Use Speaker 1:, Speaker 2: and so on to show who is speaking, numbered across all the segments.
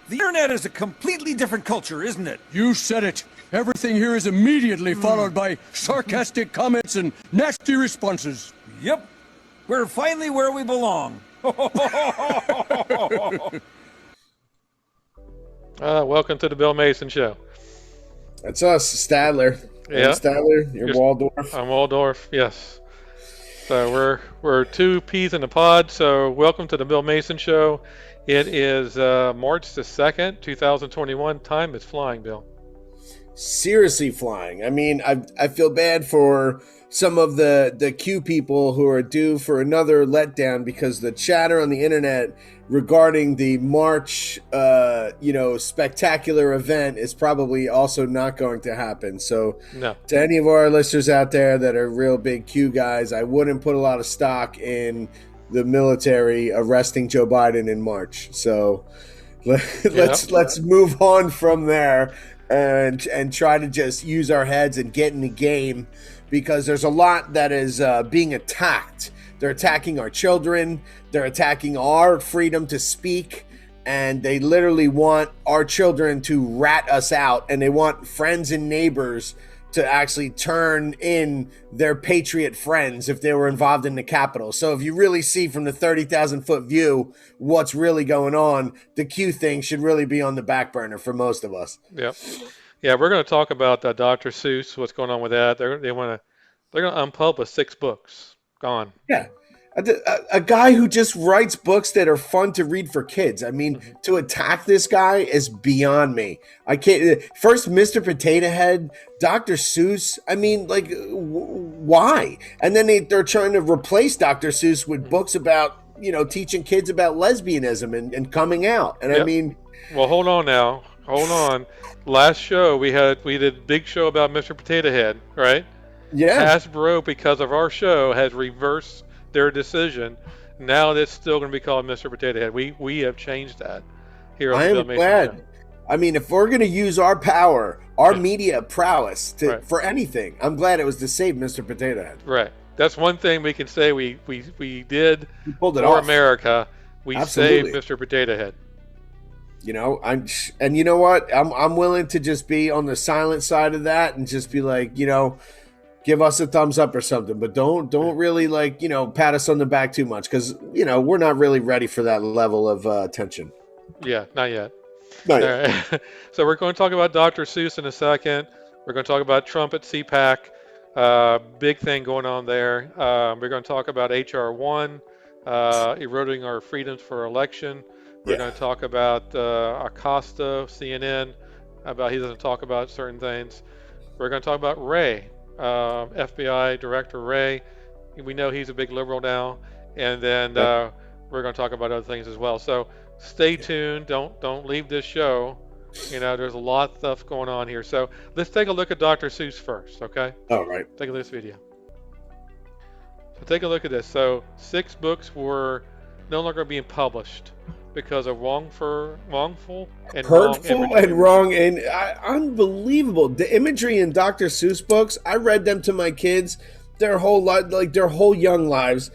Speaker 1: The internet is a completely different culture, isn't it?
Speaker 2: You said it. Everything here is immediately followed by sarcastic comments and nasty responses.
Speaker 1: Yep. We're finally where we belong.
Speaker 3: Welcome to the Bill Mason Show.
Speaker 4: That's us, Stadler.
Speaker 3: Yeah.
Speaker 4: I'm Stadler, you're Waldorf.
Speaker 3: I'm Waldorf, yes. So we're two peas in a pod, so welcome to the Bill Mason Show. It is March the 2nd, 2021. Time is flying, Bill.
Speaker 4: Seriously flying. I mean, I feel bad for some of the Q people who are due for another letdown because the chatter on the internet regarding the March, spectacular event is probably also not going to happen. So
Speaker 3: No.
Speaker 4: To any of our listeners out there that are real big Q guys, I wouldn't put a lot of stock in the military arresting Joe Biden in March. So let's move on from there and try to just use our heads and get in the game, because there's a lot that is being attacked. They're attacking our children. They're attacking our freedom to speak. And they literally want our children to rat us out. And they want friends and neighbors to actually turn in their patriot friends if they were involved in the Capitol. So if you really see from the 30,000-foot view what's really going on, the Q thing should really be on the back burner for most of us.
Speaker 3: Yep. Yeah, we're going to talk about Dr. Seuss, what's going on with that. They're going to unpublish 6 books. Gone.
Speaker 4: Yeah. A guy who just writes books that are fun to read for kids. I mean, to attack this guy is beyond me. I can't. First, Mr. Potato Head, Dr. Seuss. I mean, like, why? And then they're trying to replace Dr. Seuss with books about, teaching kids about lesbianism and coming out. And
Speaker 3: Yep.
Speaker 4: I mean,
Speaker 3: Well, hold on now. Hold on. Last show we did a big show about Mr. Potato Head, right?
Speaker 4: yeah.
Speaker 3: Hasbro, because of our show, has reversed their decision. Now it's still going to be called Mr. Potato Head. We have changed that here on
Speaker 4: I
Speaker 3: the Bill
Speaker 4: am
Speaker 3: Mason
Speaker 4: glad.
Speaker 3: Show.
Speaker 4: I mean, if we're going to use our power, our media prowess
Speaker 3: Right.
Speaker 4: for anything, I'm glad it was to save Mr. Potato Head.
Speaker 3: Right. That's one thing we can say we did
Speaker 4: We pulled it
Speaker 3: for
Speaker 4: off.
Speaker 3: America. We
Speaker 4: Absolutely.
Speaker 3: saved Mr. Potato Head.
Speaker 4: And you know what? I'm willing to just be on the silent side of that and just be like, give us a thumbs up or something, but don't really pat us on the back too much, because we're not really ready for that level of attention.
Speaker 3: Yeah, not yet.
Speaker 4: Not
Speaker 3: All
Speaker 4: yet.
Speaker 3: right. So we're going to talk about Dr. Seuss in a second. We're going to talk about Trump at CPAC. Big thing going on there. We're going to talk about HR 1, eroding our freedoms for election. We're going to talk about Acosta, CNN, about he doesn't talk about certain things. We're going to talk about Wray, FBI Director Wray. We know he's a big liberal now. And then we're going to talk about other things as well. So stay tuned. Don't leave this show. There's a lot of stuff going on here. So let's take a look at Dr. Seuss first, okay?
Speaker 4: All right.
Speaker 3: Take a look at this video. So take a look at this. So 6 books were no longer being published because of wrongful and
Speaker 4: Hurtful
Speaker 3: wrong imagery.
Speaker 4: and wrong and unbelievable. The imagery in Dr. Seuss books, I read them to my kids their whole their whole young lives.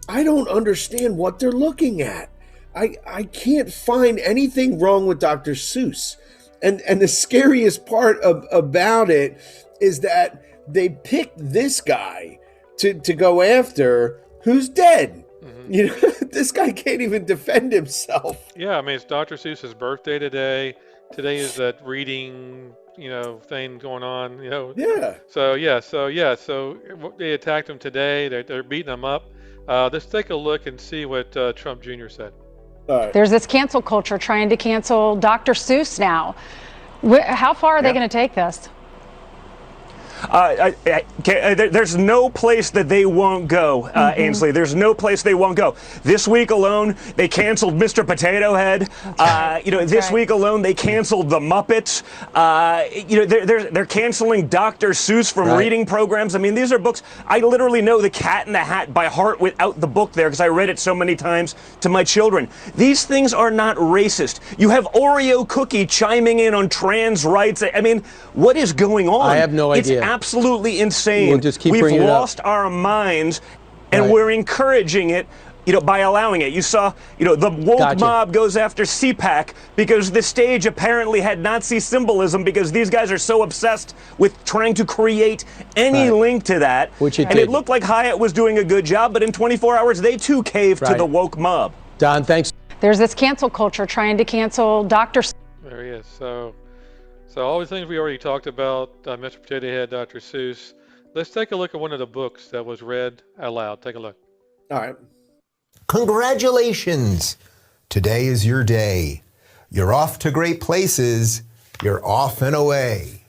Speaker 4: I don't understand what they're looking at. I can't find anything wrong with Dr. Seuss. And the scariest part about it is that they picked this guy to go after who's dead. This guy can't even defend himself.
Speaker 3: Yeah, I mean, it's Dr. Seuss's birthday today. Today is that reading, thing going on,
Speaker 4: Yeah.
Speaker 3: So they attacked him today. They're beating him up. Let's take a look and see what Trump Jr. said.
Speaker 4: All right.
Speaker 5: There's this cancel culture trying to cancel Dr. Seuss now. How far are they going to take this?
Speaker 6: There's no place that they won't go, Ainsley. There's no place they won't go. This week alone, they canceled Mr. Potato Head. This week alone, they canceled the Muppets. They're canceling Dr. Seuss from reading programs. I mean, these are books. I literally know The Cat in the Hat by heart without the book there because I read it so many times to my children. These things are not racist. You have Oreo Cookie chiming in on trans rights. I mean, what is going on?
Speaker 7: I have no idea.
Speaker 6: It's absolutely insane.
Speaker 7: We'll just keep
Speaker 6: We've
Speaker 7: bringing it up.
Speaker 6: lost our minds, and we're encouraging it by allowing it. You saw, the woke mob goes after CPAC because the stage apparently had Nazi symbolism because these guys are so obsessed with trying to create any link to that. It looked like Hyatt was doing a good job, but in 24 hours, they too caved to the woke mob.
Speaker 2: Don, thanks.
Speaker 5: There's this cancel culture trying to cancel Dr.
Speaker 3: There he is. So all the things we already talked about, Mr. Potato Head, Dr. Seuss. Let's take a look at one of the books that was read aloud. Take a look.
Speaker 4: All right.
Speaker 7: Congratulations! Today is your day. You're off to great places. You're off and away.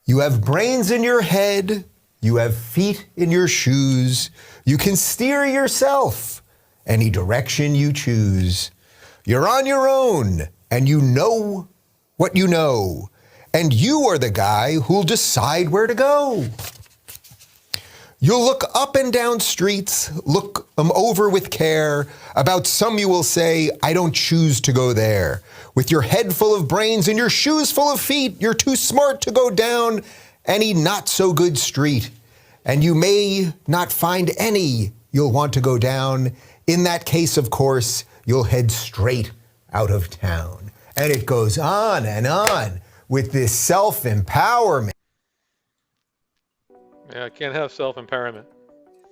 Speaker 7: You have brains in your head. You have feet in your shoes. You can steer yourself any direction you choose. You're on your own, and you know what you know. And you are the guy who'll decide where to go. You'll look up and down streets, look them over with care. About some you will say, I don't choose to go there. With your head full of brains and your shoes full of feet, you're too smart to go down any not so good street. And you may not find any you'll want to go down. In that case, of course, you'll head straight out of town. And it goes on and on with this self-empowerment.
Speaker 3: Yeah, I can't have self-empowerment.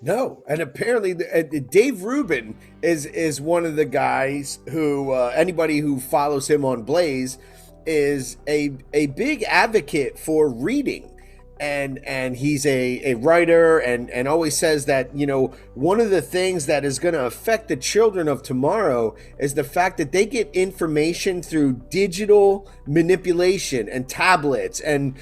Speaker 4: No, and apparently Dave Rubin is one of the guys who anybody who follows him on Blaze is a big advocate for reading. And he's a writer and always says that, one of the things that is going to affect the children of tomorrow is the fact that they get information through digital manipulation and tablets and,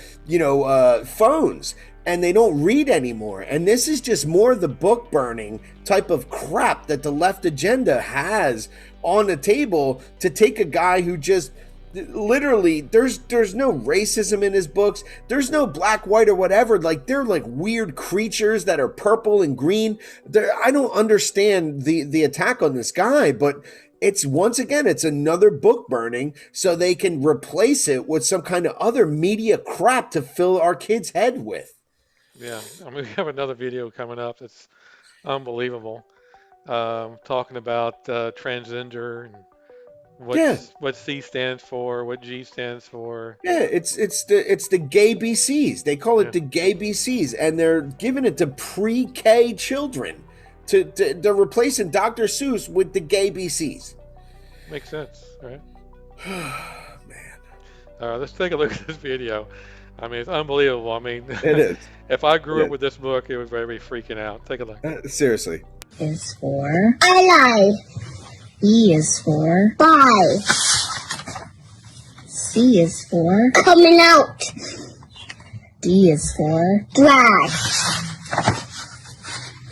Speaker 4: phones, and they don't read anymore. And this is just more of the book burning type of crap that the left agenda has on the table to take a guy who just literally there's no racism in his books. There's no black, white, or whatever. Like, they're like weird creatures that are purple and green. I don't understand the attack on this guy, but it's once again, it's another book burning so they can replace it with some kind of other media crap to fill our kids' head with. Yeah,
Speaker 3: we have another video coming up that's unbelievable, talking about transgender and what C stands for, what G stands for.
Speaker 4: Yeah, it's the gay BCs. They call it the gay BCs, and they're giving it to pre-K children. They're replacing Dr. Seuss with the gay BCs.
Speaker 3: Makes sense, right?
Speaker 4: Man.
Speaker 3: Let's take a look at this video. I mean, it's unbelievable. I mean,
Speaker 4: it is.
Speaker 3: If I grew up with this book, it would be freaking out. Take a look.
Speaker 4: Seriously.
Speaker 8: Is for ally. E is for bye. C is for coming out. D is for drag.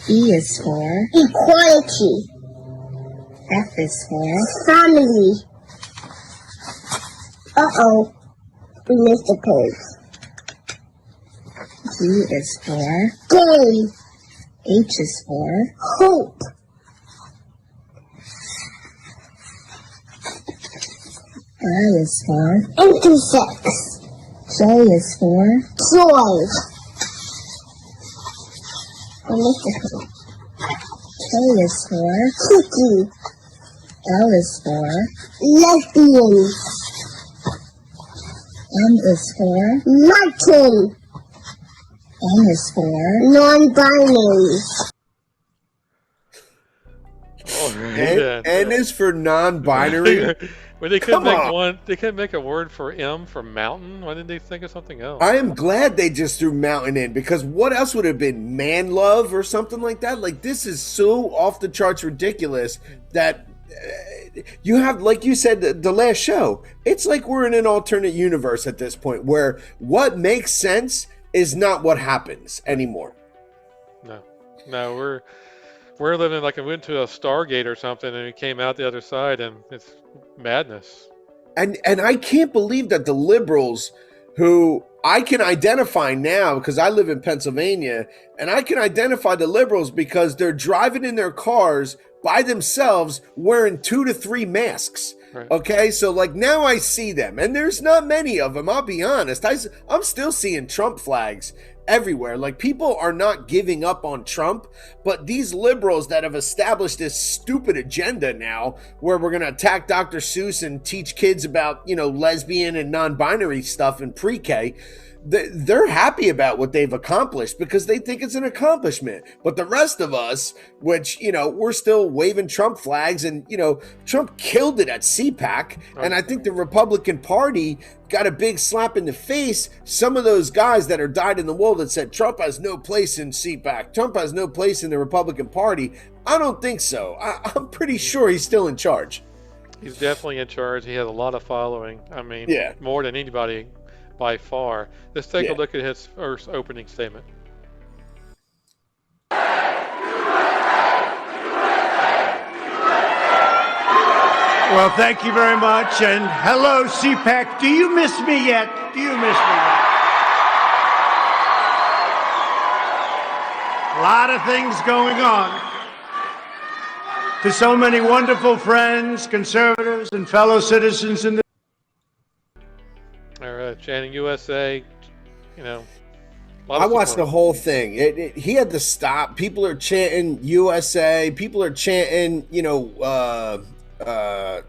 Speaker 8: E is for equality. F is for family. Uh-oh, we missed a page. G is for gay. H is for hope. I is for intersex. J is for joy. K is for cookie. L is for lesbian. M is for Martin. N is for non-binary.
Speaker 4: N is for non-binary.
Speaker 3: Well, they couldn't make one. They couldn't make a word for M for mountain. Why didn't they think of something else?
Speaker 4: I am glad they just threw mountain in, because what else would have been man love or something like that? Like, this is so off the charts ridiculous that you have, like you said, the last show. It's like we're in an alternate universe at this point, where what makes sense is not what happens anymore.
Speaker 3: No, we're living like we went to a Stargate or something, and we came out the other side, and it's madness.
Speaker 4: And I can't believe that the liberals, who I can identify now because I live in Pennsylvania, and I can identify the liberals because they're driving in their cars by themselves wearing 2 to 3 masks. Right. Okay, so like now I see them, and there's not many of them. I'll be honest. I'm still seeing Trump flags everywhere. Like, people are not giving up on Trump, but these liberals that have established this stupid agenda now where we're going to attack Dr. Seuss and teach kids about, lesbian and non-binary stuff in pre-K, they're happy about what they've accomplished because they think it's an accomplishment. But the rest of us, which, we're still waving Trump flags, and, Trump killed it at CPAC. And I think the Republican Party got a big slap in the face. Some of those guys that are dyed in the wool that said Trump has no place in CPAC, Trump has no place in the Republican Party. I don't think so. I'm pretty sure he's still in charge.
Speaker 3: He's definitely in charge. He has a lot of following. I mean, more than anybody by far. Let's take a look at his first opening statement.
Speaker 9: Well, thank you very much. And hello, CPAC. Do you miss me yet? Do you miss me yet? A lot of things going on. To so many wonderful friends, conservatives, and fellow citizens in the
Speaker 3: All right, chanting USA,
Speaker 4: I watched the whole thing. He had to stop. People are chanting USA. People are chanting,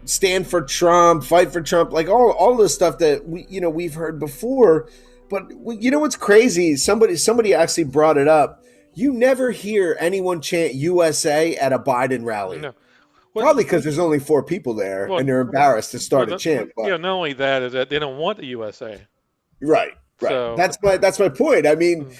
Speaker 4: stand for Trump, fight for Trump, like all the stuff that we've heard before. But what's crazy? Somebody actually brought it up. You never hear anyone chant USA at a Biden rally. No. Probably because there's only 4 people there, and they're embarrassed to start a chant. But,
Speaker 3: not only that is that they don't want the USA.
Speaker 4: Right. So, that's my point. I mean,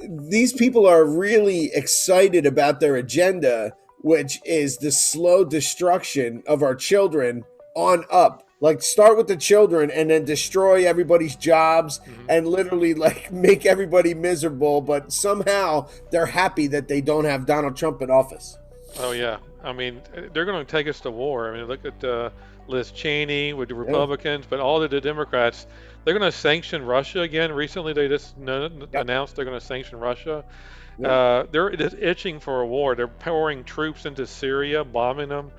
Speaker 4: these people are really excited about their agenda, which is the slow destruction of our children on up. Like, start with the children and then destroy everybody's jobs and literally make everybody miserable. But somehow they're happy that they don't have Donald Trump in office.
Speaker 3: Oh, yeah. I mean, they're going to take us to war. I mean, look at Liz Cheney with the Republicans, but all of the Democrats, they're going to sanction Russia again. Recently, they just announced they're going to sanction Russia. They're just itching for a war. They're pouring troops into Syria, bombing them.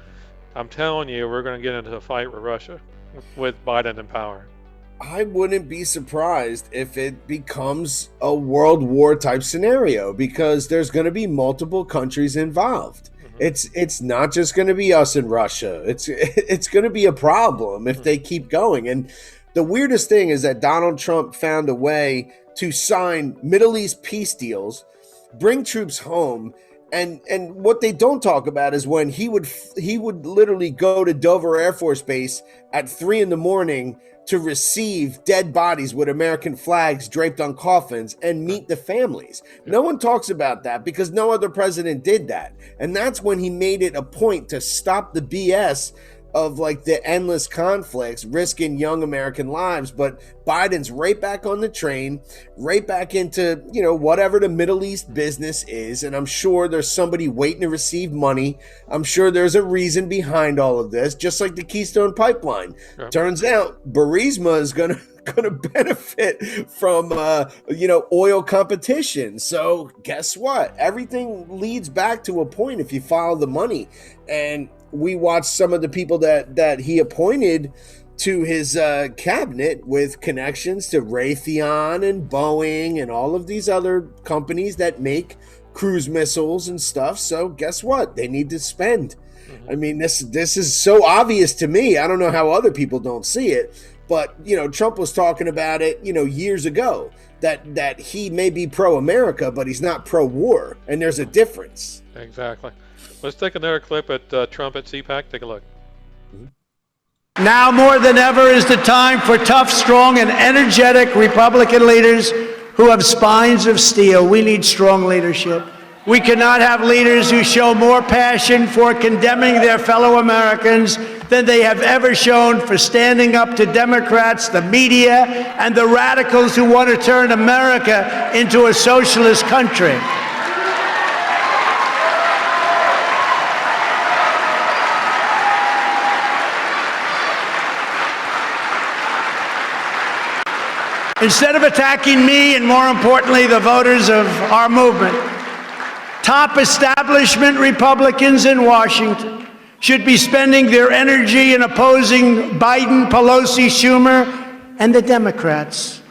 Speaker 3: I'm telling you, we're going to get into a fight with Russia with Biden in power.
Speaker 4: I wouldn't be surprised if it becomes a world war type scenario because there's going to be multiple countries involved. It's not just going to be us and Russia. It's going to be a problem if they keep going. And the weirdest thing is that Donald Trump found a way to sign Middle East peace deals, bring troops home, and what they don't talk about is when he would literally go to Dover Air Force Base at 3 a.m. to receive dead bodies with American flags draped on coffins and meet the families. No one talks about that because no other president did that. And that's when he made it a point to stop the BS of the endless conflicts, risking young American lives. But Biden's right back on the train, right back into, whatever the Middle East business is. And I'm sure there's somebody waiting to receive money. I'm sure there's a reason behind all of this, just like the Keystone Pipeline. Yeah. Turns out Burisma is going to benefit from, oil competition. So guess what? Everything leads back to a point if you follow the money. And we watched some of the people that he appointed to his cabinet with connections to Raytheon and Boeing and all of these other companies that make cruise missiles and stuff. So guess what? They need to spend. I mean, this is so obvious to me. I don't know how other people don't see it. But, Trump was talking about it, years ago, that he may be pro-America, but he's not pro-war. And there's a difference.
Speaker 3: Exactly. Let's take another clip at Trump at CPAC. Take a look.
Speaker 9: Now more than ever is the time for tough, strong, and energetic Republican leaders who have spines of steel. We need strong leadership. We cannot have leaders who show more passion for condemning their fellow Americans than they have ever shown for standing up to Democrats, the media, and the radicals who want to turn America into a socialist country. Instead of attacking me and, more importantly, the voters of our movement, top establishment Republicans in Washington should be spending their energy in opposing Biden, Pelosi, Schumer, and the Democrats.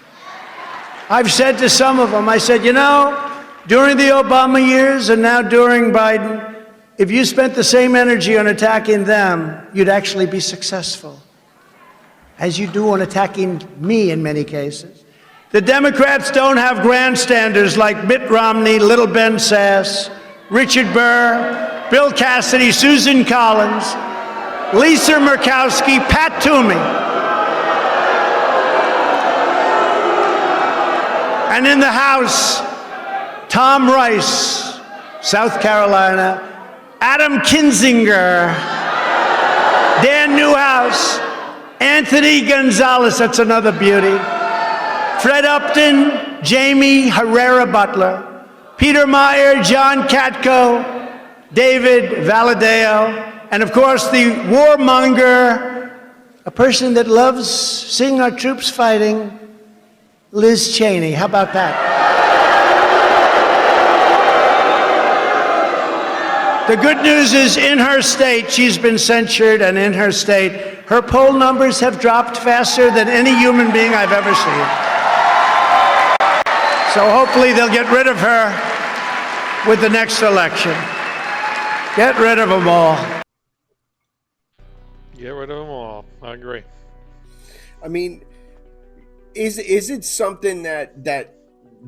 Speaker 9: I've said to some of them, I said, you know, during the Obama years and now during Biden, if you spent the same energy on attacking them, you'd actually be successful, as you do on attacking me in many cases. The Democrats don't have grandstanders like Mitt Romney, Little Ben Sass, Richard Burr, Bill Cassidy, Susan Collins, Lisa Murkowski, Pat Toomey. And in the House, Tom Rice, South Carolina, Adam Kinzinger, Dan Newhouse, Anthony Gonzalez, that's another beauty, Fred Upton, Jamie Herrera Butler, Peter Meyer, John Katko, David Valadeo, and of course the warmonger, a person that loves seeing our troops fighting, Liz Cheney. How about that? The good news is in her state, she's been censured, and in her state, her poll numbers have dropped faster than any human being I've ever seen. So hopefully they'll get rid of her with the next election. Get rid of them all.
Speaker 3: Get rid of them all. I agree.
Speaker 4: I mean, is it something that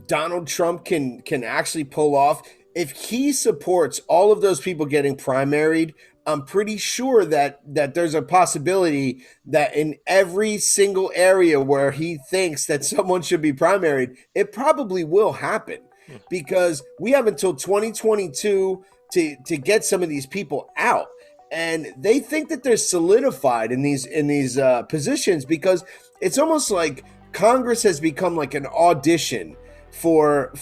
Speaker 4: Donald Trump can actually pull off? If he supports all of those people getting primaried, I'm pretty sure that there's a possibility that in every single area where he thinks that someone should be primaried, it probably will happen, because we have until 2022 to get some of these people out. And they think that they're solidified in these positions, because it's almost like Congress has become like an audition for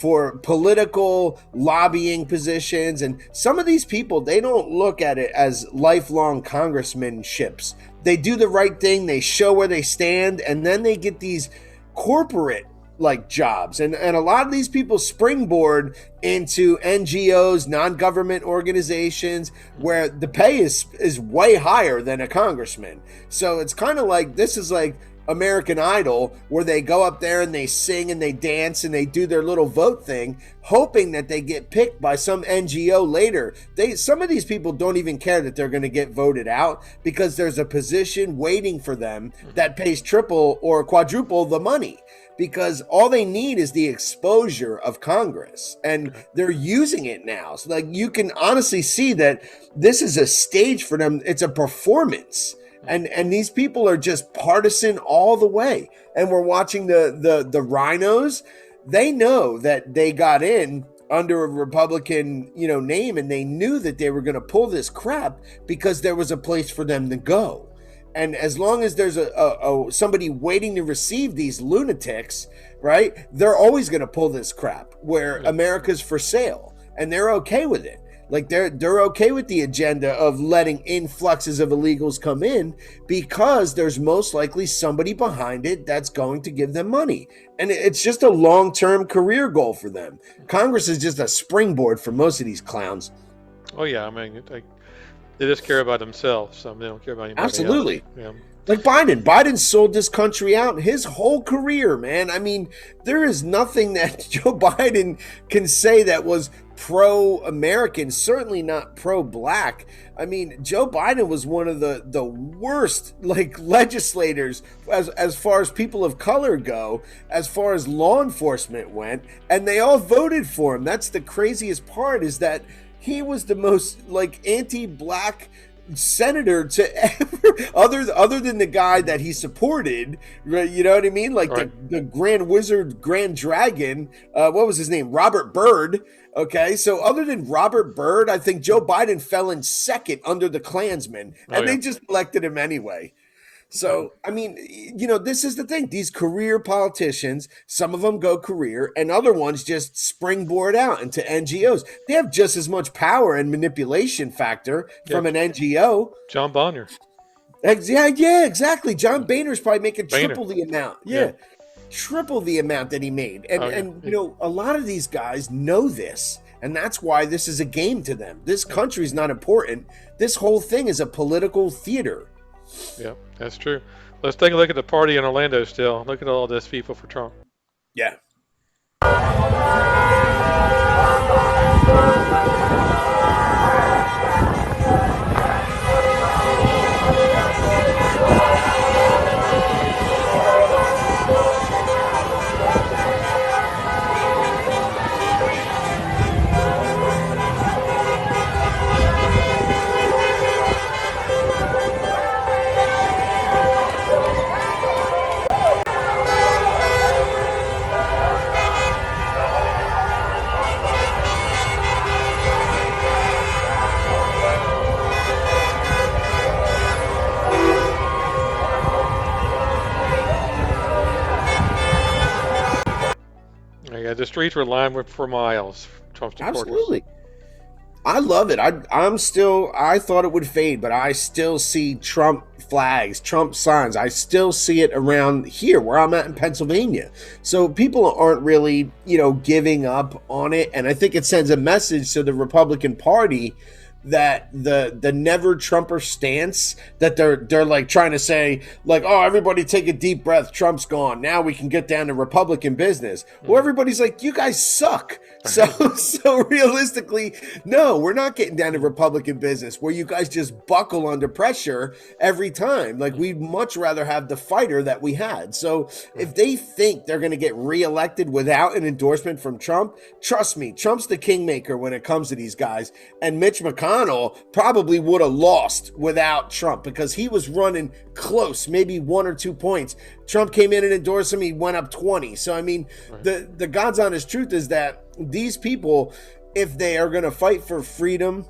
Speaker 4: political lobbying positions. And some of these people, they don't look at it as lifelong congressmanships. They do the right thing, they show where they stand, and then they get these corporate like jobs. And a lot of these people springboard into NGOs, non-government organizations, where the pay is way higher than a congressman. So it's kind of like, this is like American Idol, where they go up there and they sing and they dance and they do their little vote thing, hoping that they get picked by some NGO later. Some of these people don't even care that they're going to get voted out, because there's a position waiting for them that pays triple or quadruple the money, because all they need is the exposure of Congress, and they're using it now. So like, you can honestly see that this is a stage for them. It's a performance. And these people are just partisan all the way. And we're watching the rhinos. They know that they got in under a Republican, name, and they knew that they were going to pull this crap because there was a place for them to go. And as long as there's a somebody waiting to receive these lunatics, right, they're always going to pull this crap where America's for sale, and they're okay with it. Like they're okay with the agenda of letting influxes of illegals come in, because there's most likely somebody behind it that's going to give them money. And it's just a long-term career goal for them. Congress is just a springboard for most of these clowns.
Speaker 3: Oh yeah, I mean, they just care about themselves. They don't care about anybody
Speaker 4: Absolutely.
Speaker 3: else. Yeah.
Speaker 4: Like Biden sold this country out his whole career, man. I mean, there is nothing that Joe Biden can say that was pro-American, certainly not pro-black. I mean, Joe Biden was one of the worst legislators as far as people of color go, as far as law enforcement went, and they all voted for him. That's the craziest part, is that he was the most anti-black senator to ever, other than the guy that he supported, right? You know what I mean? The Grand Wizard, Grand Dragon, what was his name? Robert Byrd. Okay, so other than Robert Byrd, I think Joe Biden fell in second under the Klansmen, and they just elected him anyway. So, I mean, this is the thing. These career politicians, some of them go career, and other ones just springboard out into NGOs. They have just as much power and manipulation factor from an NGO.
Speaker 3: John Bonner.
Speaker 4: Yeah, exactly. John Boehner's probably making triple the amount. Yeah. Triple the amount that he made. And a lot of these guys know this, and that's why this is a game to them. This country is not important. This whole thing is a political theater.
Speaker 3: Yeah, that's true. Let's take a look at the party in Orlando still. Look at all this people for Trump.
Speaker 4: Yeah.
Speaker 3: Yeah, the streets were lined for miles. Trump supporters.
Speaker 4: Absolutely. I love it. I thought it would fade, but I still see Trump flags, Trump signs. I still see it around here where I'm at in Pennsylvania. So people aren't really, giving up on it. And I think it sends a message to the Republican Party that the never Trumper stance that they're like trying to say, like, oh, everybody take a deep breath, Trump's gone, now we can get down to Republican business. Well, everybody's like, you guys suck. So realistically, no, we're not getting down to Republican business where you guys just buckle under pressure every time. Like, we'd much rather have the fighter that we had. So if they think they're going to get reelected without an endorsement from Trump, trust me, Trump's the kingmaker when it comes to these guys. And Mitch McConnell probably would have lost without Trump because he was running close, maybe 1 or 2 points. Trump came in and endorsed him. He went up 20. So, I mean, the God's honest truth is that these people, if they are going to fight for freedom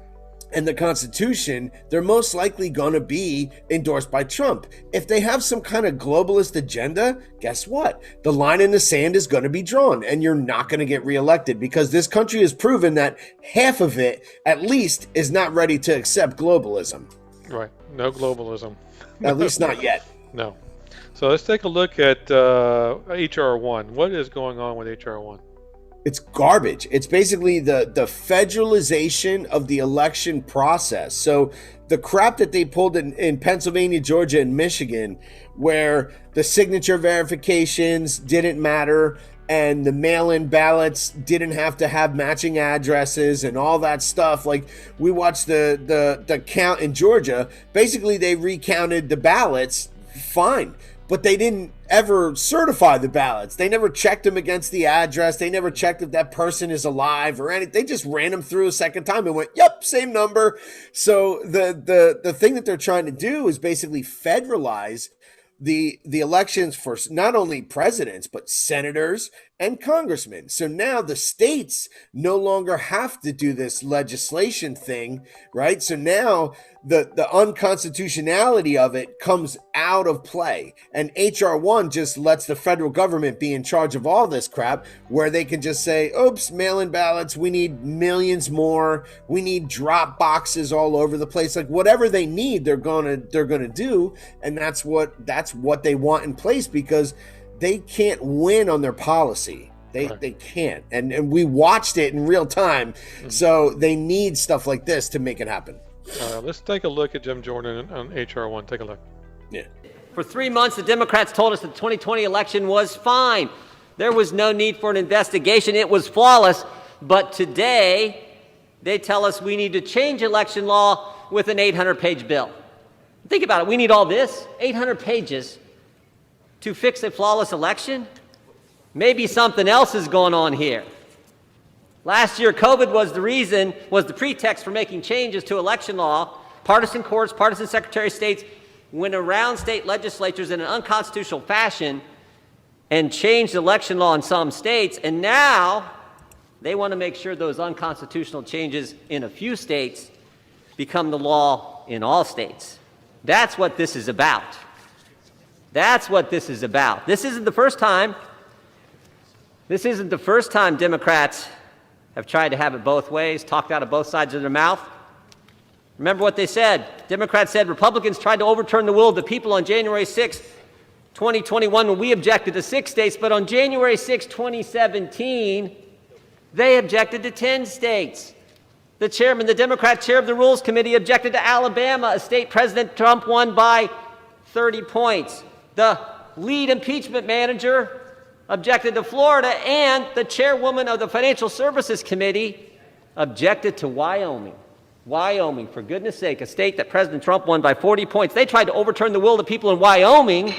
Speaker 4: and the Constitution, they're most likely going to be endorsed by Trump. If they have some kind of globalist agenda, guess what? The line in the sand is going to be drawn and you're not going to get reelected because this country has proven that half of it, at least, is not ready to accept globalism.
Speaker 3: Right. No globalism.
Speaker 4: At least not yet.
Speaker 3: No. So let's take a look at H.R. 1. What is going on with H.R. 1?
Speaker 4: It's garbage. It's basically the federalization of the election process. So the crap that they pulled in Pennsylvania, Georgia, and Michigan, where the signature verifications didn't matter and the mail-in ballots didn't have to have matching addresses and all that stuff. Like, we watched the count in Georgia. Basically, they recounted the ballots, fine. But they didn't ever certify the ballots. They never checked them against the address. They never checked if that person is alive or anything. They just ran them through a second time and went, yep, same number. So the thing that they're trying to do is basically federalize the elections for not only presidents, but senators and congressmen. So now the states no longer have to do this legislation thing, right? So now the unconstitutionality of it comes out of play. And H.R. 1 just lets the federal government be in charge of all this crap, where they can just say, oops, mail-in ballots, we need millions more. We need drop boxes all over the place. Like, whatever they need, they're gonna do. And that's what they want in place because they can't win on their policy. They can't. And we watched it in real time. So they need stuff like this to make it happen.
Speaker 3: Let's take a look at Jim Jordan on H.R. 1. Take a look.
Speaker 4: Yeah.
Speaker 10: For 3 months, the Democrats told us the 2020 election was fine. There was no need for an investigation. It was flawless. But today, they tell us we need to change election law with an 800-page bill. Think about it. We need all this, 800 pages, to fix a flawless election? Maybe something else is going on here. Last year, COVID was the pretext for making changes to election law. Partisan courts, partisan secretary of states went around state legislatures in an unconstitutional fashion and changed election law in some states. And now they want to make sure those unconstitutional changes in a few states become the law in all states. That's what this is about. That's what this is about. This isn't the first time Democrats have tried to have it both ways, talked out of both sides of their mouth. Remember what they said. Democrats said Republicans tried to overturn the will of the people on January 6, 2021, when we objected to 6 states, but on January 6, 2017, they objected to 10 states. The Democrat chair of the Rules Committee, objected to Alabama, a state President Trump won by 30 points. The lead impeachment manager objected to Florida, and the chairwoman of the Financial Services Committee objected to Wyoming. Wyoming, for goodness sake, a state that President Trump won by 40 points. They tried to overturn the will of the people in Wyoming.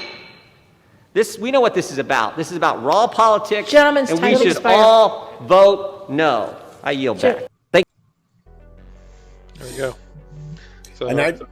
Speaker 10: We know what this is about. This is about raw politics,
Speaker 11: Gentleman's
Speaker 10: and
Speaker 11: time
Speaker 10: we
Speaker 11: to
Speaker 10: should
Speaker 11: expire.
Speaker 10: all vote no. I yield back. Thank you.
Speaker 3: There we go. So,
Speaker 4: And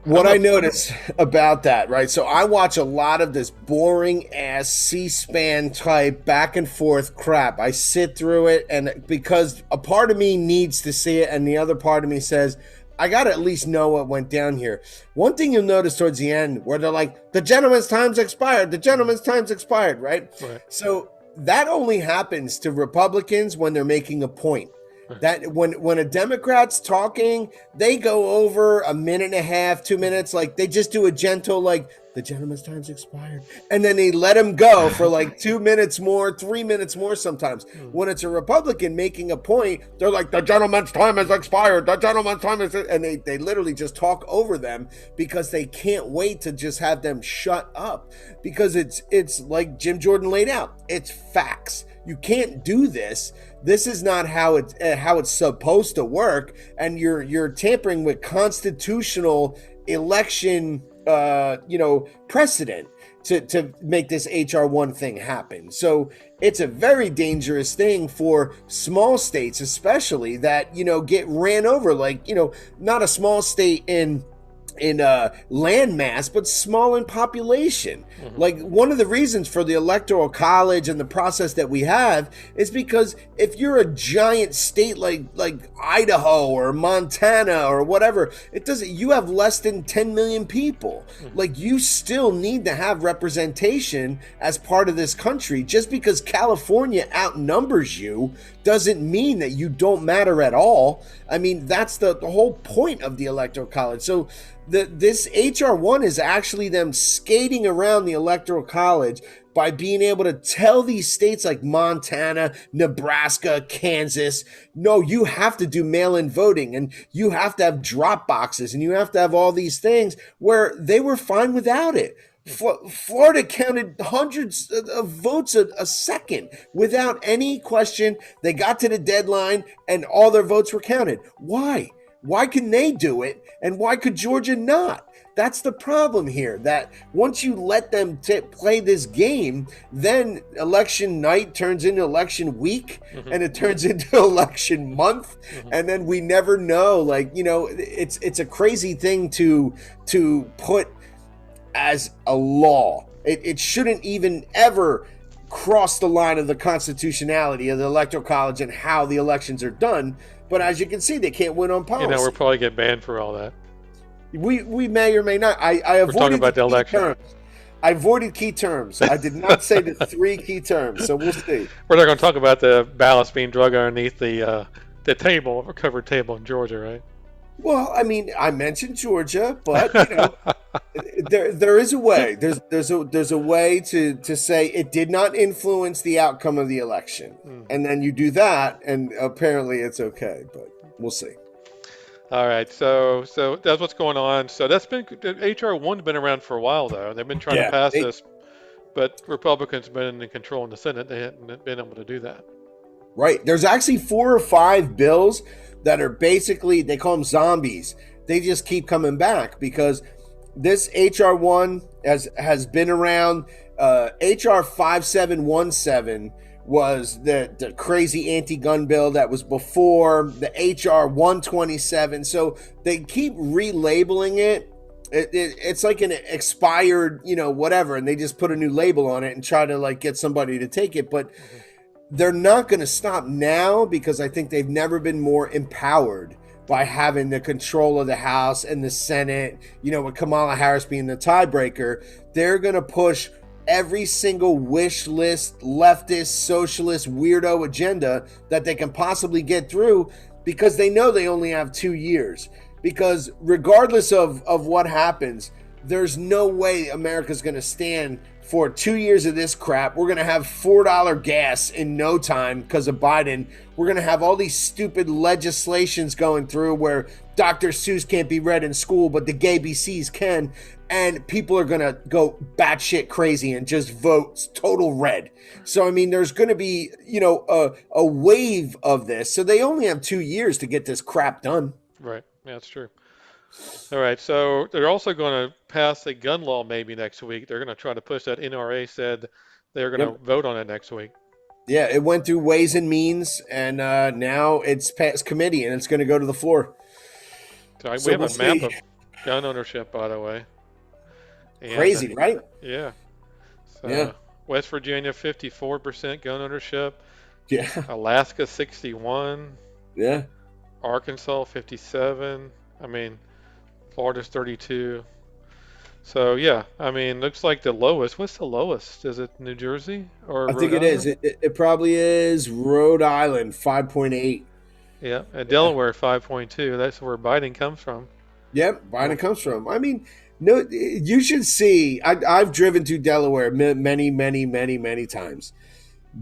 Speaker 4: what I notice about that, right? So I watch a lot of this boring ass C-SPAN type back and forth crap. I sit through it, and because a part of me needs to see it, and the other part of me says, I got to at least know what went down here. One thing you'll notice towards the end where they're like, the gentleman's time's expired. The gentleman's time's expired, right? So that only happens to Republicans when they're making a point. That when a Democrat's talking, they go over a minute and a half, 2 minutes, like they just do a gentle, like, the gentleman's time's expired. And then they let him go for like 2 minutes more, 3 minutes more sometimes. When it's a Republican making a point, they're like, the gentleman's time has expired. The gentleman's time is, and they literally just talk over them because they can't wait to just have them shut up. Because it's like Jim Jordan laid out. It's facts. You can't do this. This is not how it's supposed to work, and you're tampering with constitutional election, precedent to make this HR 1 thing happen. So it's a very dangerous thing for small states, especially that get ran over. Like not a small state in land mass, but small in population. Like one of the reasons for the electoral college and the process that we have is because if you're a giant state like Idaho or Montana or whatever, you have less than 10 million people. Like you still need to have representation as part of this country. Just because California outnumbers you doesn't mean that you don't matter at all. I mean, that's the whole point of the electoral college. So this HR 1 is actually them skating around the electoral college by being able to tell these states like Montana, Nebraska, Kansas, no, you have to do mail-in voting, and you have to have drop boxes, and you have to have all these things, where they were fine without it. Florida counted hundreds of votes a second without any question. They got to the deadline and all their votes were counted. Why? Why can they do it and why could Georgia not? That's the problem here, that once you let them play this game, then election night turns into election week, and it turns into election month, and then we never know. Like, it's a crazy thing to put as a law. It shouldn't even ever cross the line of the constitutionality of the electoral college and how the elections are done. But as you can see, they can't win on policy.
Speaker 3: we'll probably get banned for all that.
Speaker 4: We may or may not. I avoided
Speaker 3: talking about the election.
Speaker 4: terms. I avoided key terms. I did not say the 3 key terms. So we'll see.
Speaker 3: We're not going to talk about the ballots being drug underneath the table, a covered table in Georgia, right?
Speaker 4: Well, I mean, I mentioned Georgia, but there is a way. There's a way to say it did not influence the outcome of the election, and then you do that, and apparently it's okay. But we'll see.
Speaker 3: All right, so that's what's going on. So that's been HR 1's been around for a while, though. They've been trying to pass this, but Republicans have been in control in the Senate. They haven't been able to do that. Right.
Speaker 4: There's actually 4 or 5 bills that are basically, they call them zombies. They just keep coming back because this HR 1 has been around. HR 5717 was the crazy anti-gun bill that was before the HR 127. So they keep relabeling it. It's like an expired, whatever, and they just put a new label on it and try to like get somebody to take it. But they're not going to stop now because I think they've never been more empowered by having the control of the House and the Senate, with Kamala Harris being the tiebreaker. They're going to push every single wish list, leftist, socialist, weirdo agenda that they can possibly get through because they know they only have 2 years. Because regardless of what happens, there's no way America's going to stand for 2 years of this crap. We're going to have $4 gas in no time because of Biden. We're going to have all these stupid legislations going through where Dr. Seuss can't be read in school, but the gay BCs can. And people are going to go batshit crazy and just vote total red. So, I mean, there's going to be, a wave of this. So they only have 2 years to get this crap done.
Speaker 3: Right. Yeah, that's true. All right. So they're also going to pass a gun law maybe next week. They're going to try to push that. NRA said they're going to vote on it next week.
Speaker 4: Yeah, it went through Ways and Means, and now it's passed committee, and it's going to go to the floor.
Speaker 3: So we have a map of gun ownership, by the way. And,
Speaker 4: crazy, right?
Speaker 3: Yeah. So,
Speaker 4: yeah.
Speaker 3: West Virginia, 54% gun ownership.
Speaker 4: Yeah.
Speaker 3: Alaska, 61.
Speaker 4: Yeah.
Speaker 3: Arkansas, 57. I mean, Florida's 32. So, yeah, I mean, looks like the lowest. What's the lowest? Is it New Jersey or
Speaker 4: I think it is. It probably is Rhode Island, 5.8.
Speaker 3: Yeah, and Delaware, 5.2. That's where Biden comes from.
Speaker 4: Yep, Biden comes from. I mean, no, you should see. I've driven to Delaware many times.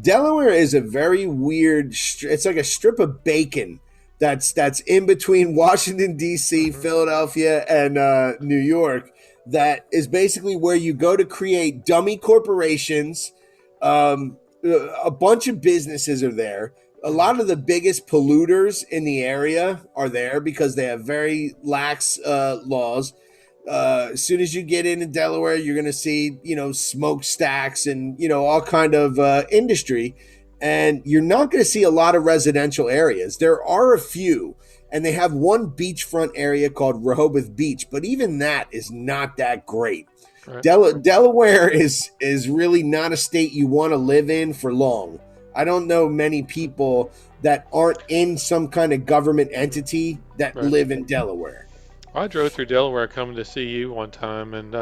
Speaker 4: Delaware is a very weird. It's like a strip of bacon that's in between Washington D.C., Philadelphia, and New York. That is basically where you go to create dummy corporations. A bunch of businesses are there. A lot of the biggest polluters in the area are there because they have very lax laws. As soon as you get into Delaware, you're going to see, smokestacks and, all kind of industry. And you're not going to see a lot of residential areas. There are a few. And they have one beachfront area called Rehoboth Beach, but even that is not that great. Right. Delaware is really not a state you want to live in for long. I don't know many people that aren't in some kind of government entity that live in Delaware.
Speaker 3: I drove through Delaware coming to see you one time, and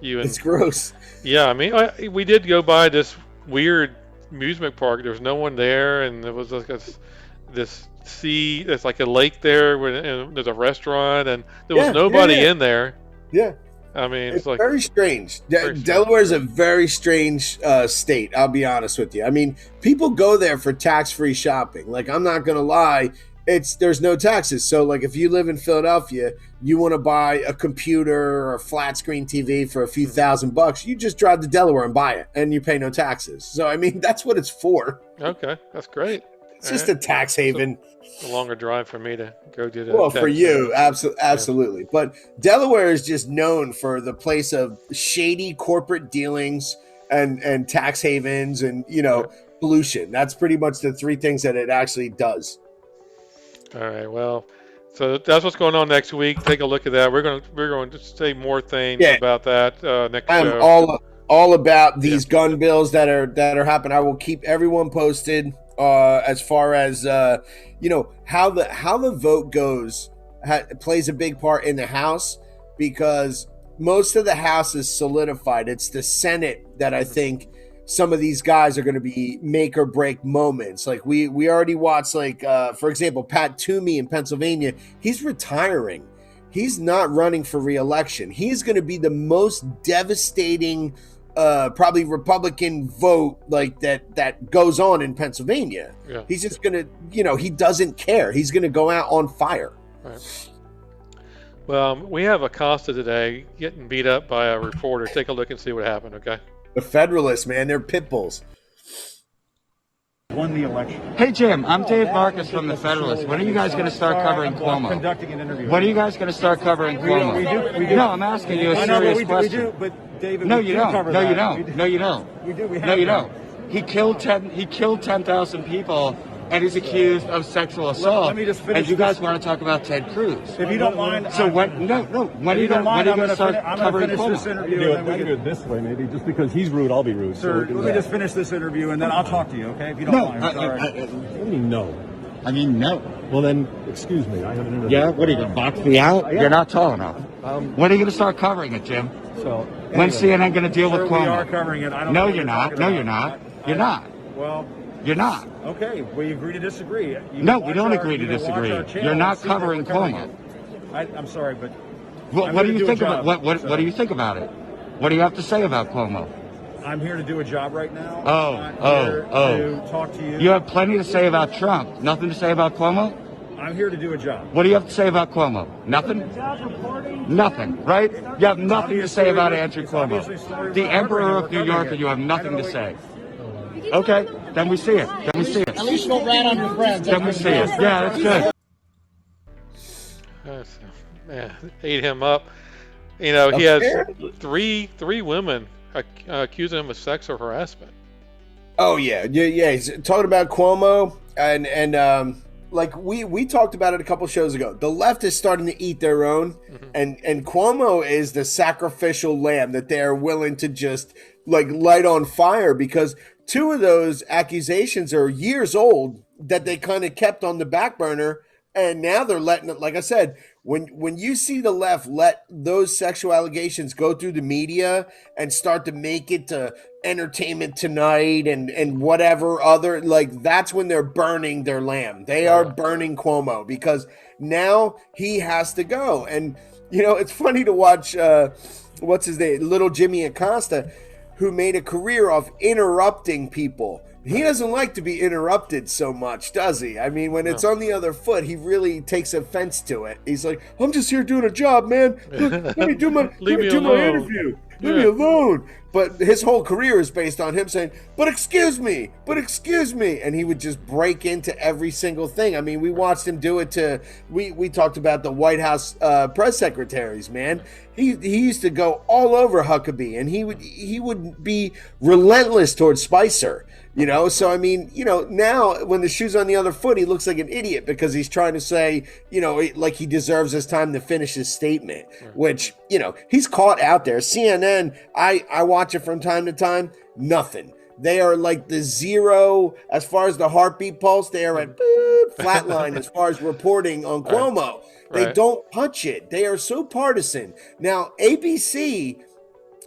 Speaker 4: it's gross.
Speaker 3: Yeah, I mean, we did go by this weird amusement park. There was no one there, and there was like this sea. There's like a lake there, and there's a restaurant, and there was nobody in there.
Speaker 4: Yeah.
Speaker 3: I mean,
Speaker 4: it's like very strange. Delaware is a very strange state. I'll be honest with you. I mean, people go there for tax-free shopping. Like, I'm not going to lie. There's no taxes. So, like, if you live in Philadelphia, you want to buy a computer or a flat screen TV for a few $1,000, you just drive to Delaware and buy it, and you pay no taxes. So, I mean, that's what it's for.
Speaker 3: Okay, that's great.
Speaker 4: It's just a tax haven.
Speaker 3: It's a longer drive for me to go do that.
Speaker 4: Well, for you, absolutely. Yeah. But Delaware is just known for the place of shady corporate dealings and tax havens and, pollution. That's pretty much the three things that it actually does.
Speaker 3: All right. Well, so that's what's going on next week. Take a look at that. We're going to say more things about that next show.
Speaker 4: I'm all about these gun bills that are happening. I will keep everyone posted. As far as how the vote goes plays a big part in the House, because most of the House is solidified. It's the Senate that I think some of these guys are going to be make or break moments. Like we already watched, for example, Pat Toomey in Pennsylvania. He's retiring. He's not running for re-election. He's going to be the most devastating probably Republican vote that goes on in Pennsylvania. Yeah. He's just going to, he doesn't care. He's going to go out on fire.
Speaker 3: Right. Well, we have Acosta today getting beat up by a reporter. Take a look and see what happened, okay?
Speaker 4: The Federalists, man, they're pit bulls.
Speaker 11: Won the election.
Speaker 12: Hey, Jim, I'm Dave Marcus from the Federalists. When are you guys going to start covering Cuomo?
Speaker 11: Conducting an interview.
Speaker 12: When are you guys going to start covering Cuomo?
Speaker 11: We do.
Speaker 12: No, I'm asking you a serious question.
Speaker 11: We do, but David,
Speaker 12: no, you don't. No, you don't. No, you don't.
Speaker 11: We do.
Speaker 12: No, you don't. He killed 10,000 people, and he's accused of sexual assault.
Speaker 11: Let me just finish.
Speaker 12: And you guys want to talk about Ted Cruz?
Speaker 11: If you don't mind.
Speaker 12: So when? No. When are you going to start covering Cuomo?
Speaker 11: This interview.
Speaker 13: I can do it this way, maybe. Just because he's rude, I'll be rude.
Speaker 11: Sir, let me just finish this interview, and then I'll talk to you, okay? If you don't mind.
Speaker 13: What do you mean no?
Speaker 12: I mean no.
Speaker 13: Well then, excuse me. I have an interview.
Speaker 12: Yeah. What are you going to box me out? You're not tall enough. When are you going to start covering it, Jim?
Speaker 13: So.
Speaker 12: When's CNN going to deal with Cuomo?
Speaker 11: We are covering it.
Speaker 12: No, you're not. No, you're not. You're not.
Speaker 11: Well.
Speaker 12: You're not.
Speaker 11: Okay, we agree to disagree.
Speaker 12: No, we don't agree to disagree. You're not covering Cuomo.
Speaker 11: I'm sorry, but
Speaker 12: what do you think about what do you think about it? What do you have to say about Cuomo?
Speaker 11: I'm here to do a job right now.
Speaker 12: To talk to you. You have plenty to say about Trump. Nothing to say about Cuomo?
Speaker 11: I'm here to do a job.
Speaker 12: What do you have to say about Cuomo? Nothing? Nothing, right? You have nothing to say about Andrew Cuomo. The Emperor of New York, and you have nothing to say. Okay, then we see it. Then we see it.
Speaker 14: At least you don't rat on your friends.
Speaker 12: Then we see it. Yeah, that's good.
Speaker 3: Yeah, ate him up. You know, he has three women accusing him of sexual harassment.
Speaker 4: Oh yeah. He's talking about Cuomo and like we talked about it a couple shows ago. The left is starting to eat their own, and Cuomo is the sacrificial lamb that they're willing to just like light on fire, because two of those accusations are years old that they kind of kept on the back burner, and now they're letting it. Like I said, when you see the left let those sexual allegations go through the media and start to make it to Entertainment Tonight and whatever other, like, that's when they're burning their lamb. They are burning Cuomo, because now he has to go. And you know, it's funny to watch what's his name, little Jimmy Acosta, who made a career of interrupting people. He doesn't like to be interrupted so much, does he? I mean, when it's on the other foot, he really takes offense to it. He's like, I'm just here doing a job, man. Let me do my interview. Leave me alone. But his whole career is based on him saying, but excuse me. And he would just break into every single thing. I mean, we watched him do it to, we talked about the White House press secretaries, man. He used to go all over Huckabee, and he would be relentless towards Spicer. You know, so I mean, you know, now when the shoe's on the other foot, he looks like an idiot because he's trying to say, you know, like he deserves his time to finish his statement, which, you know, he's caught out there. CNN, I watch it from time to time, nothing. They are like the zero as far as the heartbeat pulse. They are at flatline as far as reporting on Cuomo. They don't punch it. They are so partisan. Now, ABC,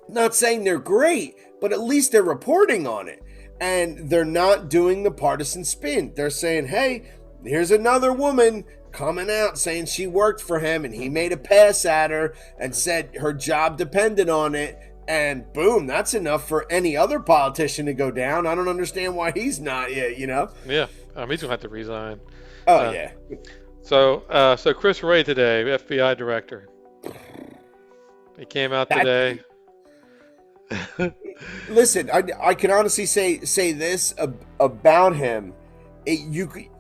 Speaker 4: not saying they're great, but at least they're reporting on it. And they're not doing the partisan spin. They're saying, hey, here's another woman coming out saying she worked for him and he made a pass at her and said her job depended on it. And boom, that's enough for any other politician to go down. I don't understand why he's not yet, you know?
Speaker 3: Yeah, he's going to have to resign.
Speaker 4: Oh, yeah.
Speaker 3: So Chris Wray today, FBI director. He came out today.
Speaker 4: Listen, I can honestly say this about him.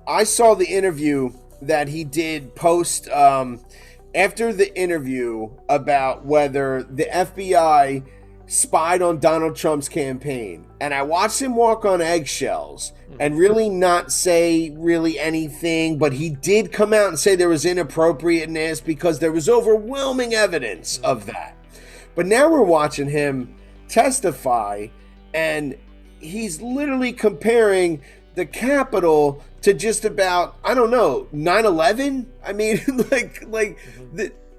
Speaker 4: I saw the interview that he did post after the interview about whether the FBI spied on Donald Trump's campaign, and I watched him walk on eggshells and really not say really anything, but he did come out and say there was inappropriateness because there was overwhelming evidence of that. But now we're watching him testify, and he's literally comparing the Capitol to just about, I don't know, 9/11. I mean,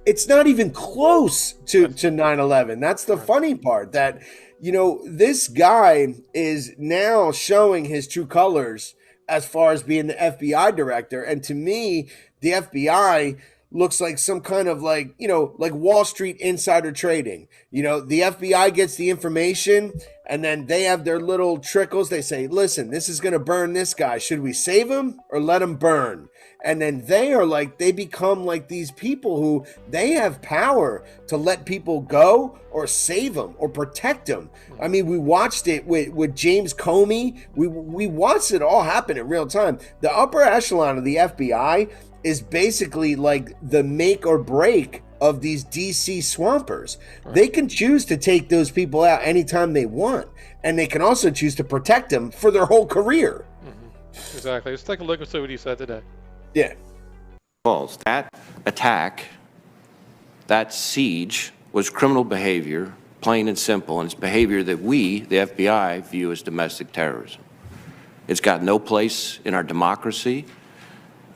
Speaker 4: it's not even close to 9/11. That's the funny part, that, you know, this guy is now showing his true colors as far as being the FBI director. And to me, the FBI looks like some kind of like, you know, like Wall Street insider trading. You know, the FBI gets the information and then they have their little trickles. They say, listen, this is going to burn this guy. Should we save him or let him burn? And then they become like these people who they have power to let people go or save them or protect them. I mean, we watched it with James Comey. We watched it all happen in real time. The upper echelon of the FBI is basically like the make or break of these DC swampers. They can choose to take those people out anytime they want, and they can also choose to protect them for their whole career.
Speaker 3: Exactly. Let's take a look and see what he said today.
Speaker 4: Yeah.
Speaker 15: That attack, that siege, was criminal behavior, plain and simple, and it's behavior that we, the FBI, view as domestic terrorism. It's got no place in our democracy,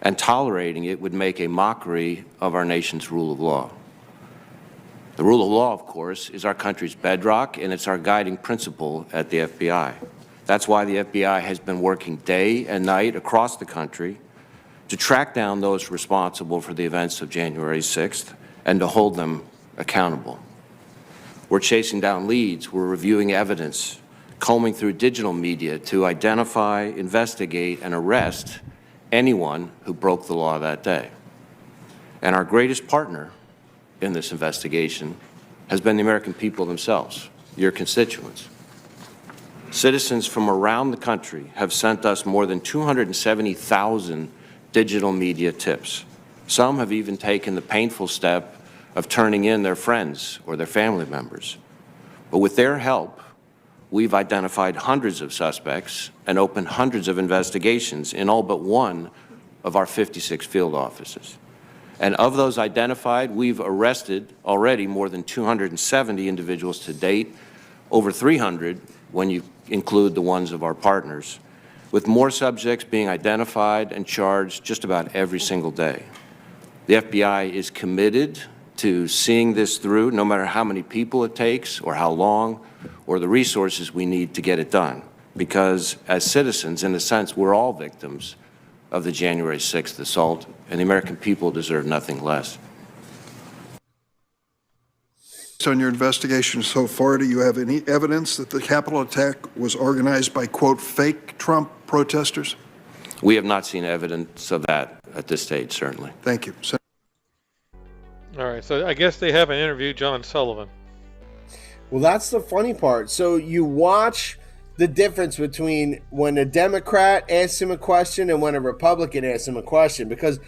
Speaker 15: and tolerating it would make a mockery of our nation's rule of law. The rule of law, of course, is our country's bedrock, and it's our guiding principle at the FBI. That's why the FBI has been working day and night across the country to track down those responsible for the events of January 6th and to hold them accountable. We're chasing down leads, we're reviewing evidence, combing through digital media to identify, investigate, and arrest anyone who broke the law that day. And our greatest partner in this investigation has been the American people themselves, your constituents. Citizens from around the country have sent us more than 270,000 digital media tips. Some have even taken the painful step of turning in their friends or their family members. But with their help, we've identified hundreds of suspects and opened hundreds of investigations in all but one of our 56 field offices. And of those identified, we've arrested already more than 270 individuals to date, over 300 when you include the ones of our partners, with more subjects being identified and charged just about every single day. The FBI is committed to seeing this through, no matter how many people it takes or how long or the resources we need to get it done. Because as citizens, in a sense, we're all victims of the January 6th assault, and the American people deserve nothing less.
Speaker 14: Based on your investigation so far, do you have any evidence that the Capitol attack was organized by, quote, fake Trump protesters?
Speaker 15: We have not seen evidence of that at this stage, certainly.
Speaker 14: Thank you.
Speaker 3: All right, so I guess they haven't interviewed John Sullivan.
Speaker 4: Well, that's the funny part. So you watch the difference between when a Democrat asks him a question and when a Republican asks him a question, because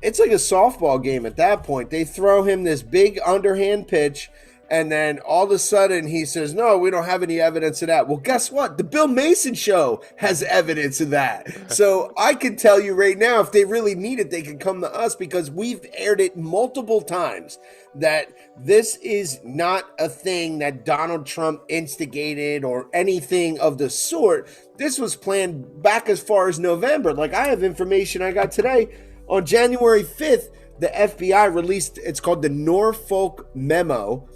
Speaker 4: it's like a softball game at that point. They throw him this big underhand pitch, and then all of a sudden he says, no, we don't have any evidence of that. Well, guess what? The Bill Mason show has evidence of that. So I can tell you right now, if they really need it, they can come to us, because we've aired it multiple times that this is not a thing that Donald Trump instigated or anything of the sort. This was planned back as far as November. Like, I have information I got today. On January 5th, the FBI released, it's called the Norfolk Memo.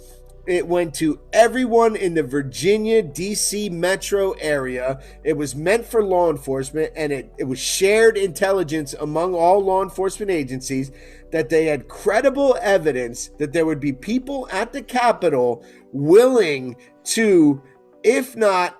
Speaker 4: It went to everyone in the Virginia, D.C. metro area. It was meant for law enforcement, and it was shared intelligence among all law enforcement agencies that they had credible evidence that there would be people at the Capitol willing to, if not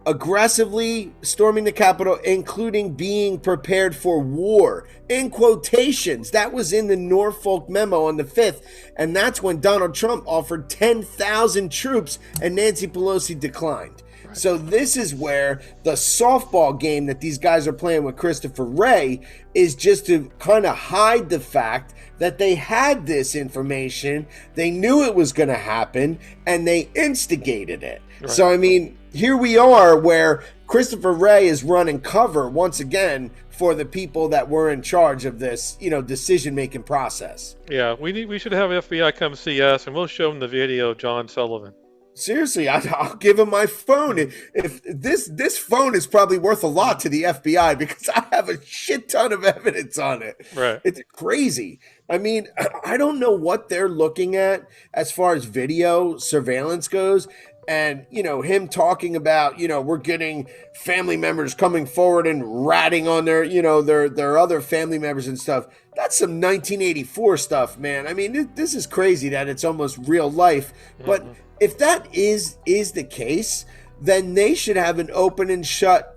Speaker 4: aggressively storming the Capitol, including being prepared for war. In quotations, that was in the Norfolk Memo on the 5th. And that's when Donald Trump offered 10,000 troops and Nancy Pelosi declined. Right. So this is where the softball game that these guys are playing with Christopher Wray is just to kind of hide the fact that they had this information, they knew it was going to happen, and they instigated it. Right. So, I mean, here we are where Christopher Wray is running cover once again for the people that were in charge of this, decision-making process.
Speaker 3: Yeah, we should have FBI come see us, and we'll show them the video of John Sullivan.
Speaker 4: Seriously, I'll give him my phone. If this phone is probably worth a lot to the FBI, because I have a shit ton of evidence on it.
Speaker 3: Right.
Speaker 4: It's crazy. I mean, I don't know what they're looking at as far as video surveillance goes. And, him talking about, we're getting family members coming forward and ratting on their other family members and stuff. That's some 1984 stuff, man. I mean, this is crazy that it's almost real life. But if that is the case, then they should have an open and shut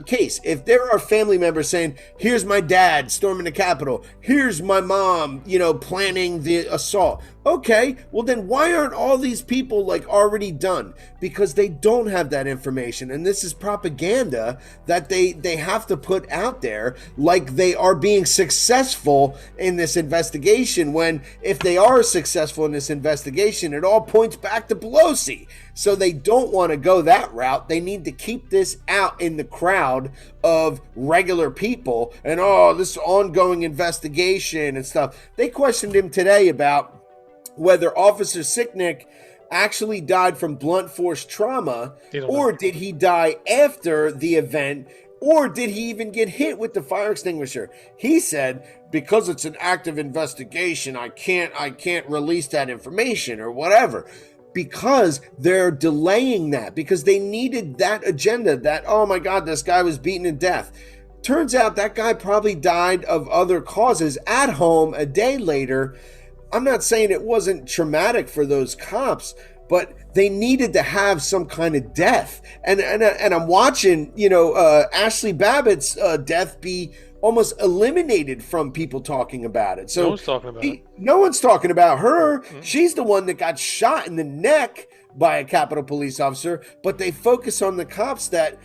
Speaker 4: case. If there are family members saying, here's my dad storming the Capitol, here's my mom, planning the assault. Okay, well then why aren't all these people already done? Because they don't have that information. And this is propaganda that they have to put out there like they are being successful in this investigation, when if they are successful in this investigation, it all points back to Pelosi. So they don't want to go that route. They need to keep this out in the crowd of regular people and this ongoing investigation and stuff. They questioned him today about whether Officer Sicknick actually died from blunt force trauma, or did he die after the event, or did he even get hit with the fire extinguisher? He said, because it's an active investigation, I can't release that information or whatever. Because they're delaying that, because they needed that agenda that, oh my God, this guy was beaten to death. Turns out that guy probably died of other causes at home a day later. I'm not saying it wasn't traumatic for those cops, but they needed to have some kind of death. And I'm watching, Ashley Babbitt's death be almost eliminated from people talking about it. So
Speaker 3: no one's talking about it.
Speaker 4: No one's talking about her. Mm-hmm. She's the one that got shot in the neck by a Capitol Police officer, but they focus on the cops that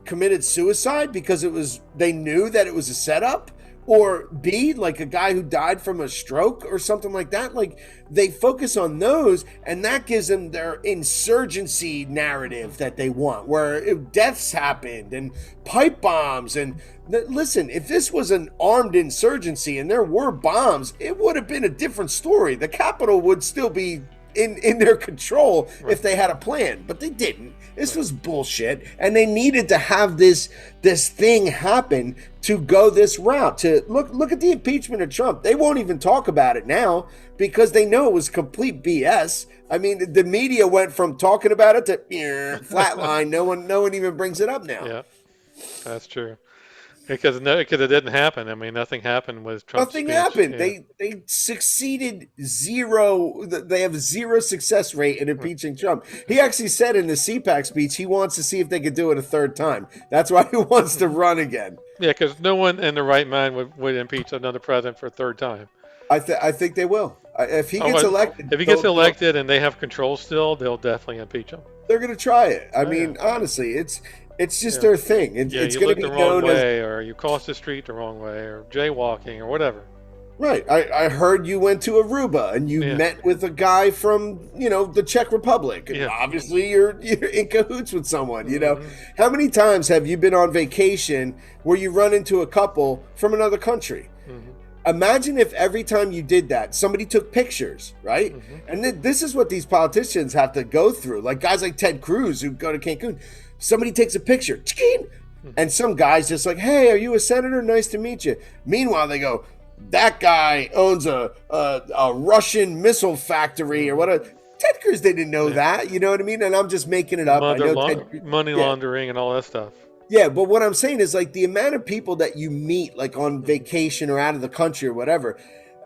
Speaker 4: committed suicide because they knew that it was a setup, or B, like a guy who died from a stroke or something like that. Like, they focus on those, and that gives them their insurgency narrative that they want, where deaths happened and pipe bombs. And listen, if this was an armed insurgency and there were bombs, it would have been a different story. The Capitol would still be in their control if they had a plan, but they didn't. This was bullshit, and they needed to have this thing happen to go this route. To look at the impeachment of Trump. They won't even talk about it now because they know it was complete BS. I mean, the media went from talking about it to flatline. No one even brings it up now.
Speaker 3: Yeah, that's true. Because it didn't happen. I mean, nothing happened with Trump's
Speaker 4: Nothing
Speaker 3: speech.
Speaker 4: happened.
Speaker 3: Yeah.
Speaker 4: They succeeded zero. They have 0 success rate in impeaching Trump. He actually said in the CPAC speech he wants to see if they could do it a third time. That's why he wants to run again.
Speaker 3: Yeah, because no one in the right mind would impeach another president for a third time.
Speaker 4: I think they will. If he gets elected.
Speaker 3: If he gets elected and they have control still, they'll definitely impeach him.
Speaker 4: They're going to try it. I mean, honestly, it's just their thing. It's going to be
Speaker 3: the wrong
Speaker 4: known
Speaker 3: way,
Speaker 4: as,
Speaker 3: or you crossed the street the wrong way, or jaywalking, or whatever.
Speaker 4: Right. I heard you went to Aruba and you met with a guy from, the Czech Republic. And obviously you're in cahoots with someone, How many times have you been on vacation where you run into a couple from another country? Mm-hmm. Imagine if every time you did that, somebody took pictures, right? Mm-hmm. And this is what these politicians have to go through. Like guys like Ted Cruz who go to Cancun. Somebody takes a picture, and some guy's just like, "Hey, are you a senator? Nice to meet you." Meanwhile, they go, "That guy owns a Russian missile factory or whatever." Ted Cruz didn't know that, you know what I mean? And I'm just making it up.
Speaker 3: Money laundering and all that stuff.
Speaker 4: Yeah, but what I'm saying is like the amount of people that you meet like on vacation or out of the country or whatever.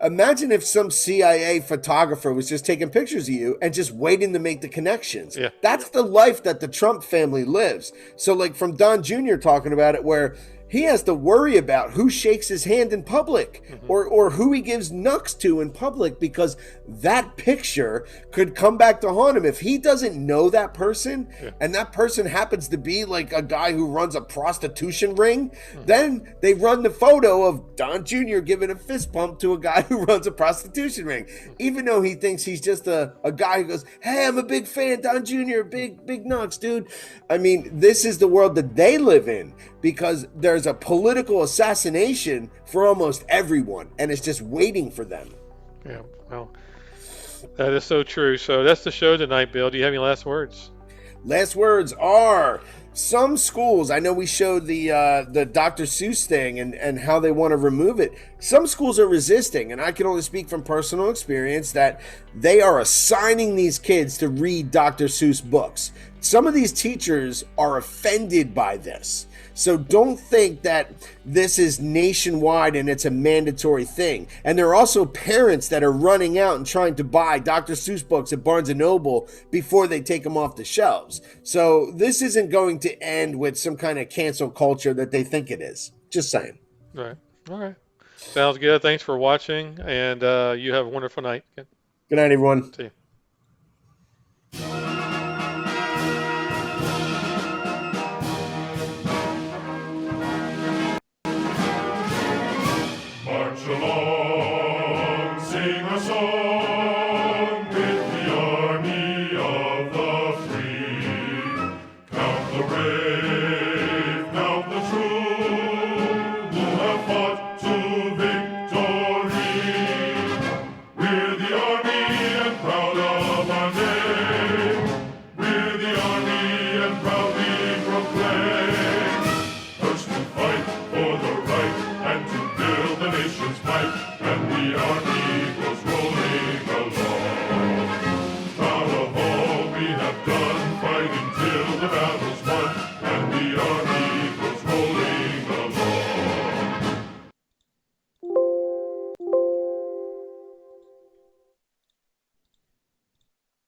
Speaker 4: Imagine if some CIA photographer was just taking pictures of you and just waiting to make the connections. Yeah. That's the life that the Trump family lives. So like from Don Jr. talking about it, where he has to worry about who shakes his hand in public or who he gives knucks to in public, because that picture could come back to haunt him. If he doesn't know that person and that person happens to be like a guy who runs a prostitution ring, then they run the photo of Don Jr. giving a fist bump to a guy who runs a prostitution ring, even though he thinks he's just a guy who goes, "Hey, I'm a big fan, Don Jr., big nuts, dude." I mean, this is the world that they live in, because there's a political assassination for almost everyone, and it's just waiting for them.
Speaker 3: Yeah, well, that is so true. So that's the show tonight, Bill. Do you have any last words?
Speaker 4: Last words are, some schools, I know we showed the Dr. Seuss thing and how they want to remove it. Some schools are resisting, and I can only speak from personal experience that they are assigning these kids to read Dr. Seuss books. Some of these teachers are offended by this. So don't think that this is nationwide and it's a mandatory thing. And there are also parents that are running out and trying to buy Dr. Seuss books at Barnes & Noble before they take them off the shelves. So this isn't going to end with some kind of cancel culture that they think it is. Just saying.
Speaker 3: Right. All right. Sounds good. Thanks for watching, and you have a wonderful night.
Speaker 4: Good night, everyone.
Speaker 3: See you.